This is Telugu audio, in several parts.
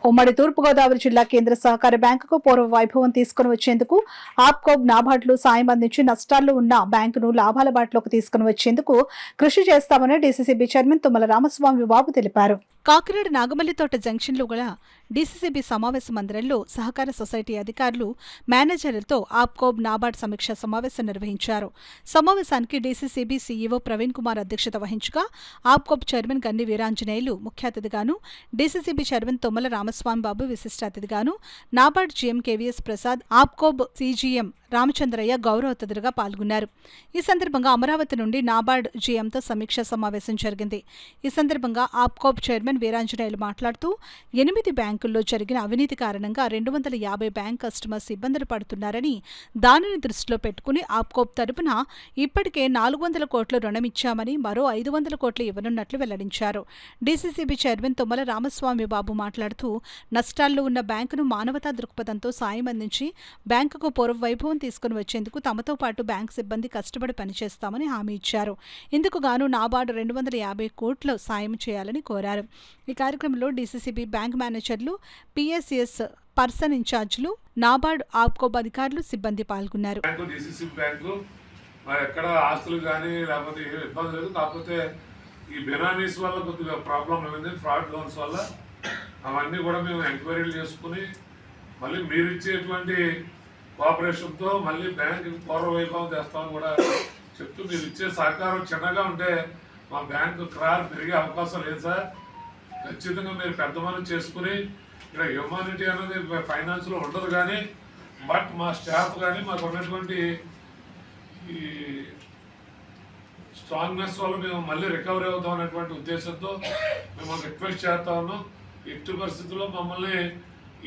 ఉమ్మడి తూర్పుగోదావరి జిల్లా కేంద్ర సహకార బ్యాంకుకు పూర్వ వైభవం తీసుకుని వచ్చేందుకు ఆప్కోబ్ నాబార్డులు సాయం అందించి నష్టాల్లో ఉన్న బ్యాంకును లాభాల బాటలోకి తీసుకుని వచ్చేందుకు కృషి చేస్తామని డీసీసీబీ చైర్మన్ తుమ్మల రామస్వామి బాబు తెలిపారు. కాకినాడ నాగమల్లితోట జంక్షన్లో గల డీసీసీబీ సమావేశ మందిరంలో సహకార సొసైటీ అధికారులు, మేనేజర్లతో ఆప్కోబ్ నాబార్డ్ సమీక్షా సమావేశం నిర్వహించారు. సమావేశానికి డీసీసీబీ సీఈఓ ప్రవీణ్ కుమార్ అధ్యక్షత వహించగా ఆప్కోబ్ చైర్మన్ గన్ని వీరాంజనేయులు ముఖ్య అతిథిగాను, డీసీసీబీ చైర్మన్ తుమ్మల రామస్వామి బాబు విశిష్ట అతిథిగాను, NABARD GM KVS Prasad, APCOB CGM Ramachandraiah గౌరవ అతిథులుగా పాల్గొన్నారు. ఈ సందర్భంగా అమరావతి నుండి నాబార్డ్ జీఎంతో సమీక్షా సమావేశం జరిగింది. ఈ సందర్భంగా ఆప్కోబ్ చైర్మన్ వీరాంజనేయులు మాట్లాడుతూ 8 బ్యాంకుల్లో జరిగిన అవినీతి కారణంగా 250 బ్యాంక్ కస్టమర్స్ ఇబ్బందులు పడుతున్నారని, దానిని దృష్టిలో పెట్టుకుని ఆప్కోబ్ తరపున ఇప్పటికే 400 కోట్ల రుణం ఇచ్చామని, మరో 500 కోట్లు ఇవ్వనున్నట్లు వెల్లడించారు. డీసీసీబీ చైర్మన్ తుమ్మల రామస్వామి బాబు మాట్లాడుతూ నష్టాల్లో ఉన్న బ్యాంకును మానవతా దృక్పథంతో సాయం అందించి బ్యాంకుకు పూర్వ వైభవం తీసుకుని వచ్చేందుకు తమతో పాటు బ్యాంకు సిబ్బంది కష్టపడి పనిచేస్తామని హామీ ఇచ్చారు. ఇందుకు గాను నాబార్డు 250 కోట్ల సాయం చేయాలని కోరారు. ఈ కార్యక్రమంలో డీసీసీబీ బ్యాంక్ మేనేజర్లు, పిఎస్ఎస్ పర్సన్ ఇన్ఛార్జీలు, నాబార్డ్ ఆప్కోబ్ అధికారులు, సిబ్బంది పాల్గొన్నారు. ఎక్కడ ఆస్తులు కానీ లేకపోతే ఇబ్బంది లేదు, కాకపోతే ఈ బెనామీస్ వల్ల కొద్దిగా ప్రాబ్లం ఉంది, ఫ్రాడ్ లోన్స్ వల్ల. అవన్నీ కూడా మేము ఎంక్వైరీలు చేసుకుని మళ్ళీ మీరు ఇచ్చేటువంటి కోఆపరేషన్తో మళ్ళీ బ్యాంకు పూర్వ వైభవం చేస్తామని కూడా చెప్తూ, మీరు ఇచ్చే సహకారం చిన్నగా ఉంటే మా బ్యాంకు క్రార్ పెరిగే అవకాశం లేదు సార్. ఖచ్చితంగా మీరు పెద్ద మనం చేసుకుని ఇక్కడ హ్యూమానిటీ అనేది ఫైనాన్స్లో ఉండదు, కానీ బట్ మా స్టాఫ్ కానీ మాకు ఉన్నటువంటి ఈ స్ట్రాంగ్నెస్ వల్ల మేము మళ్ళీ రికవరీ అవుతాం అనేటువంటి ఉద్దేశంతో మేము రిక్వెస్ట్ చేస్తా ఉన్నాం. ఎట్టి పరిస్థితుల్లో మమ్మల్ని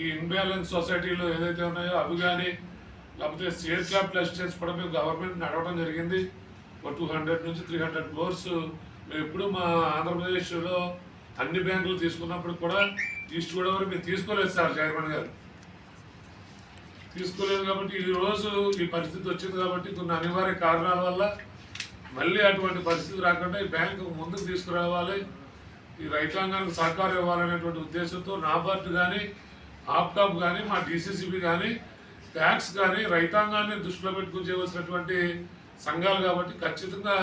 ఈ ఇన్బ్యాలెన్స్ సొసైటీలు ఏదైతే ఉన్నాయో అవి కానీ, లేకపోతే షేర్ క్యాపిటల్ అసిస్టెన్స్ కూడా మేము గవర్నమెంట్ నడవడం జరిగింది. ఒక 200 నుంచి 300 క్రోర్స్ మేము ఎప్పుడు మా ఆంధ్రప్రదేశ్లో అన్ని బ్యాంకులు తీసుకున్నప్పుడు కూడా ఈస్ట్ గోదావరి మేము తీసుకోలేదు సార్. చైర్మన్ గారు తీసుకోలేదు కాబట్టి ఈరోజు ఈ పరిస్థితి వచ్చింది. కాబట్టి కొన్ని అనివార్య కారణాల వల్ల మళ్ళీ అటువంటి పరిస్థితి రాకుండా ఈ బ్యాంకు ముందుకు తీసుకురావాలి, ఈ రైతాంగానికి సహకారం ఇవ్వాలనేటువంటి ఉద్దేశంతో నాబార్డు కానీ, ఆప్కాబ్ కానీ, మా డీసీసీబీ కానీ, ట్యాక్స్ కానీ రైతాంగాన్ని దృష్టిలో పెట్టుకుని చేయవలసినటువంటి సంఘాలు. కాబట్టి ఖచ్చితంగా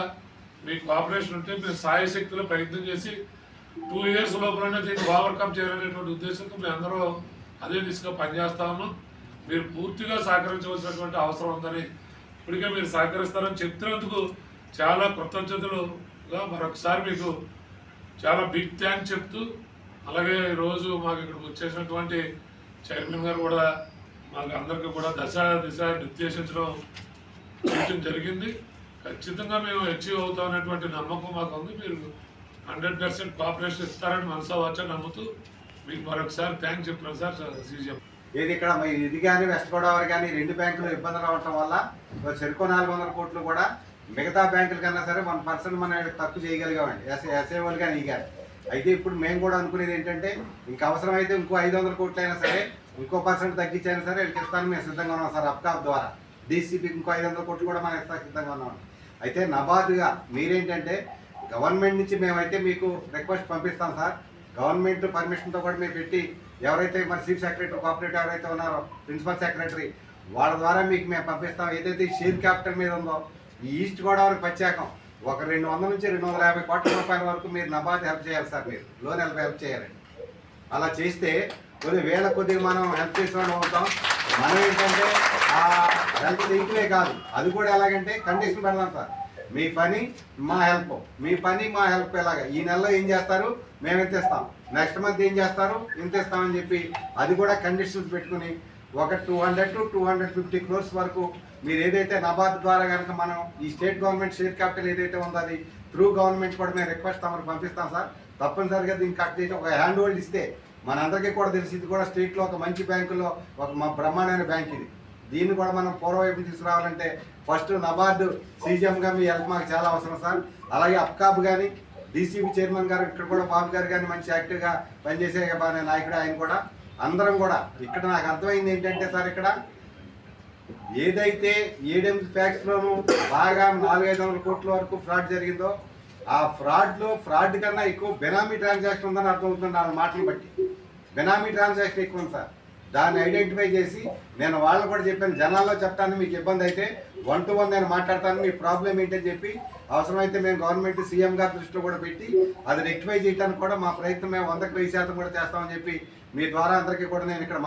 మీకు కోఆపరేషన్ ఉంటే మేము సాయశక్తిలో ప్రయత్నం చేసి 2 years లోపలనే దీన్ని ఓవర్కమ్ చేయాలనేటువంటి ఉద్దేశంతో మేము అందరూ అదే దిశగా పనిచేస్తా ఉన్నాం. మీరు పూర్తిగా సహకరించవలసినటువంటి అవసరం ఉందని, ఇప్పటికే మీరు సహకరిస్తారని చెప్తున్నందుకు చాలా కృతజ్ఞతలుగా మరొకసారి మీకు చాలా బిగ్ థ్యాంక్స్ చెప్తూ, అలాగే ఈరోజు మాకు ఇక్కడికి వచ్చేసినటువంటి చైర్మన్ గారు కూడా మాకు అందరికీ కూడా దిశ నిర్దేశించడం జరిగింది. ఖచ్చితంగా మేము అచీవ్ అవుతామనేటువంటి నమ్మకం మాకు ఉంది. మీరు 100% కోఆపరేషన్ ఇస్తారని మనసా వచ్చా నమ్ముతూ మీకు మరొకసారి థ్యాంక్స్ చెప్తున్నాను సార్. సీజీఎం ఏది ఇక్కడ ఇది కానీ వెస్ట్ గోదావరి కానీ 2 బ్యాంకులు ఇబ్బందులు అవ్వటం వల్ల చెరుకు 400 కోట్లు కూడా మిగతా బ్యాంకుల కన్నా సరే 1% మనం తక్కువ చేయగలిగామండి. ఎస్ఏఓలు కానీ ఇగారు. అయితే ఇప్పుడు మేము కూడా అనుకునేది ఏంటంటే, ఇంకా అవసరమైతే ఇంకో 500 కోట్లు అయినా సరే, ఇంకో 1% తగ్గించైనా సరే వీళ్ళకి ఇస్తాను మేము సిద్ధంగా ఉన్నాం సార్. అప్కాబ్ ద్వారా డీసీపీకి ఇంకో 500 కోట్లు కూడా మనం ఇస్తాం సిద్ధంగా ఉన్నాం. అయితే నబార్డుగా మీరేంటంటే గవర్నమెంట్ నుంచి మేమైతే మీకు రిక్వెస్ట్ పంపిస్తాం సార్. గవర్నమెంట్ పర్మిషన్తో కూడా మేము పెట్టి ఎవరైతే మన చీఫ్ సెక్రటరీ, కోఆపరేటివ్ ఎవరైతే ఉన్నారో ప్రిన్సిపల్ సెక్రటరీ, వాళ్ళ ద్వారా మీకు మేము పంపిస్తాం. ఏదైతే షేర్ క్యాపిటల్ మీద ఉందో ఈ ఈస్ట్ గోదావరికి ప్రత్యేకం ఒక 200 నుంచి 250 కోట్ల రూపాయల వరకు మీరు నబార్డు హెల్ప్ చేయాలి సార్. మీరు లోన్ హెల్ప్ చేయాలండి. అలా చేస్తే కొద్దిగా మనం హెల్ప్ చేసిన వాళ్ళు అవుతాం. మనం ఏంటంటే ఆ హెల్ప్ ఇంటివే కాదు, అది కూడా ఎలాగంటే కండిషన్ పెడదాం సార్. మీ పని మా హెల్ప్, మీ పని మా హెల్ప్. ఎలాగ ఈ నెలలో ఏం చేస్తారు మేము ఎంత ఇస్తాం, నెక్స్ట్ మంత్ ఏం చేస్తారు ఇంత ఇస్తామని చెప్పి అది కూడా కండిషన్స్ పెట్టుకుని ఒక 200 to 250 crores వరకు మీరు ఏదైతే నబార్డు ద్వారా కనుక మనం ఈ స్టేట్ గవర్నమెంట్ షేర్ క్యాపిటల్ ఏదైతే ఉందో అది త్రూ గవర్నమెంట్ కూడా మేము రిక్వెస్ట్ తమకు పంపిస్తాం సార్. తప్పనిసరిగా దీన్ని కట్ చేసి ఒక హ్యాండ్ హోల్డ్ ఇస్తే మనందరికీ కూడా తెలిసి ఇది కూడా స్టేట్లో ఒక మంచి బ్యాంకులో ఒక మా బ్రహ్మాండమైన బ్యాంక్ ఇది. దీన్ని కూడా మనం పూర్వవైపు తీసుకురావాలంటే ఫస్ట్ నబార్డు సీజీఎంగా మీ హెల్ప్ మాకు చాలా అవసరం సార్. అలాగే అప్కాబ్ కానీ, డీసీబీ చైర్మన్ గారు ఇక్కడ కూడా బాబు గారు కానీ మంచి యాక్టివ్గా పనిచేసే నాయకుడు ఆయన కూడా. అందరం కూడా ఇక్కడ నాకు అర్థమైంది ఏంటంటే సార్, ఇక్కడ ఏదైతే 7 ఫ్యాక్స్లోనూ బాగా 400-500 కోట్ల వరకు ఫ్రాడ్ జరిగిందో ఆ ఫ్రాడ్ కన్నా ఎక్కువ బెనామీ ట్రాన్సాక్షన్ ఉందని అర్థమవుతుంది వాళ్ళ మాటలు బట్టి. బినామీ ట్రాన్సాక్షన్ ఎక్కువ ఉంది సార్. దాన్ని ఐడెంటిఫై చేసి నేను వాళ్ళు కూడా చెప్పాను, జనాల్లో చెప్తాను, మీకు ఇబ్బంది అయితే 1 to 1 నేను మాట్లాడతాను, మీ ప్రాబ్లం ఏంటని చెప్పి అవసరమైతే మేము గవర్నమెంట్ సీఎం గారి దృష్టిలో కూడా పెట్టి అది రెక్టిఫై చేయడానికి కూడా మా ప్రయత్నం మేము 100% కూడా చేస్తామని చెప్పి మీ ద్వారా అందరికీ కూడా నేను ఇక్కడ